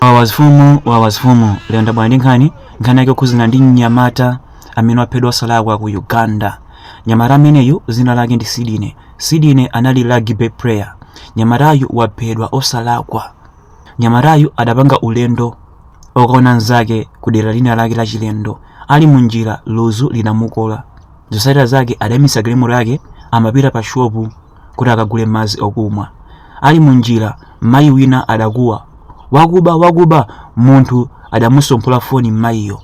Wawazifumu lero ndabwera ndi nkhani yake yokhuzana ndi mnyamata amene waphedwa osalakwa ku Uganda. Nyamata ameneyu zina lake ndi Sidine anali rugby player. Nyamatayu waphedwa osalakwa. Nyamatayu adapanga ulendo okaona nzake ku dera lina lake la chilendo. Ali munjira luzu linamukola. Zotsatira zake adayimisa galimoto yake amapita pa shopu kuti akagule madzi okumwa. Ali munjira mayi wina adakuwa wakuba munthu adamusomphula foni mayiyo.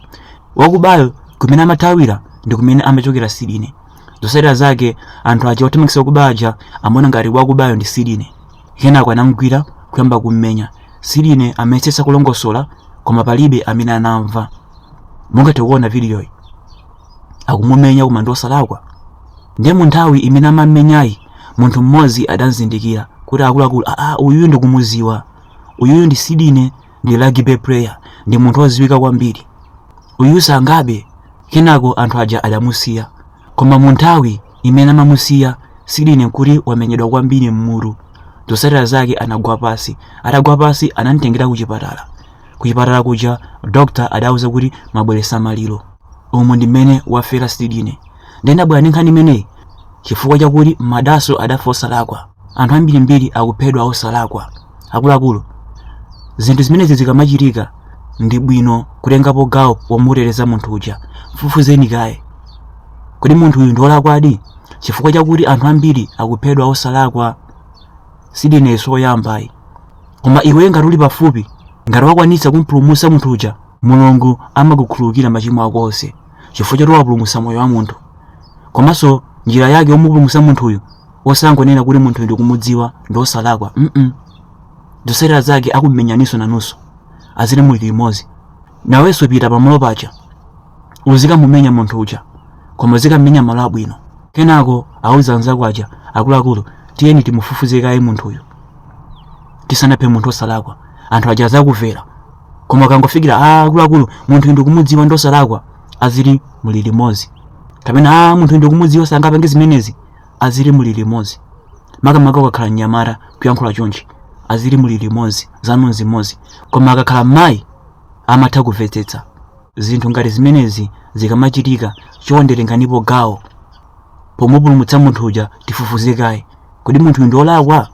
Wakubayo kumene amathawira ndi kumene amachokera Sidine. Zotsatira zake anthu aja otemekesa wakubaja amona ngati wakubayo ndi Sidine. Kenako anamugwira kuyamba kummenya. Sidine amayesesa kulongosola koma palibe amene anamva. Mungathe kuona videoyi akumumenya koma ndi osalakwa. Ndiye munthawi imene amamenyayi munthu mmodzi adazindikira kuti akuluakulu uyuyu ndikumuziwa. Uyuyu ndi Sidine, ndi rugby player, ndi munthu oziwika kwambiri. Uyuyu sangabe. Kenako anthu aja adamusiya. Koma munthawi imene amamusiya Sidine kuti wamenyedwa kwambiri m'mutu. Zotsatira zake anagwa pasi. Atagwa pasi anamtengera ku chipatala. Ku chipatala kuja doctor adauza kuti mabweresa maliro. Umu ndi mmene wafera Sidine. Ndabwera ndi nkhani imeneyi chifukwa chakuti madaso adafa osalakwa. Anthu ambirimbiri akuphedwa osalakwa. Akuluakulu, zinthu zimenezi zikamachitika ndi bwino kutengapo gawo pomuteteza munthu uja. Fufuzeni kaye kuti munthu uyu ndiwolakwadi chifukwa chakuti anthu ambiri akuphedwa osalakwa. Sidine soyambayi. Koma iwe ngati uli pafupi, ngati wakwanitsa kumpulumutsa munthu uja, Mulungu amakukhululukira machimo ako onse chifukwa choti wapulumutsa moyo wa munthu. Komanso njira yake yomupulumutsa munthu uyu osangonena kuti munthu uyu ndikumudziwa ndi osalakwa. Zotsatira zake akumenyaniso nanunso azili muli limodzi. Nawenso pita pamalo paja uzikamumenya munthu uja koma uzikamumenya malo abwino. Kenako auza anzako aja akuluakulu, tiyeni timufufuze kaye munthu uyu tisanaphe munthu osalakwa. Anthu aja azakumvera. Koma kangofikira akuluakulu munthu ndikumudziwa ndi osalakwa, azili muli limodzi. Kapena munthu ndikumudziwa sangapange zimenezi, azili muli limodzi. Makamaka ukakhala mnyamata kuyankhula chonchi azili muli limodzi, zanu zimodzi. Koma akakhala mayi amatha kumvetsetsa. Zinthu ngati zimenezi zikamachitika chonde tenganipo gawo pomupulumutsa munthu uja tifufuze kaye kuti munthu uyu ndi olakwa.